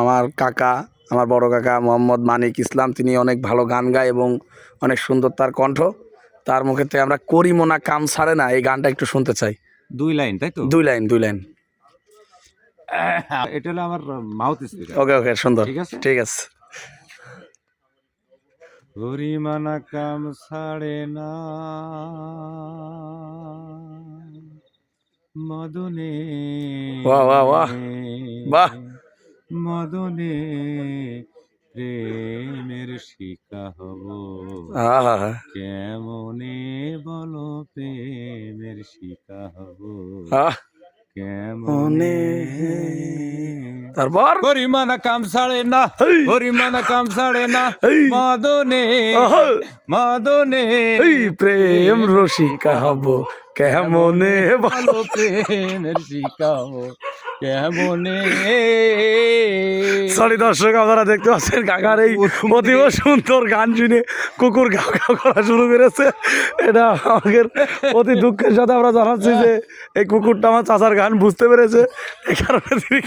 আমার কাকা, আমার বড় কাকা মোহাম্মদ মানিক ইসলাম, তিনি অনেক ভালো গান গায় এবং অনেক সুন্দর তার কণ্ঠ। তার মুখেতে আমরা করিমনা কাম ছাড়ে না এই গানটা একটু শুনতে চাই। 2 লাইন, তাই তো? 2 লাইন 2 লাইন। এটা হলো আমার মাউথ স্পিকার। ওকে ওকে, সুন্দর, ঠিক আছে, ঠিক আছে। করিমনা কাম ছাড়ে না মদনে, বাহ বাহ বাহ বাহ। মদনে প্রেমের শিকা হব আহা, কেমনে বলো প্রেমের শিকা হব আহ, কেমনে। তারপর করিমানা কাম ছাড়ে না, করিমানা কাম ছাড়ে না মদনে, মদনে প্রেম রসিকা হব কেমনে ভালো প্রেমের শিখাও কেমনে। সরি দর্শক, আপনারা দেখতে পাচ্ছেন কাকার এই অতীব সুন্দর গান শুনে কুকুর গাও গাও করা শুরু করেছে। এটা আমাদের অতি দুঃখের সাথে আমরা জানাচ্ছি যে এই কুকুরটা আমার চাচার গান বুঝতে পেরেছে, এই কারণে তিনি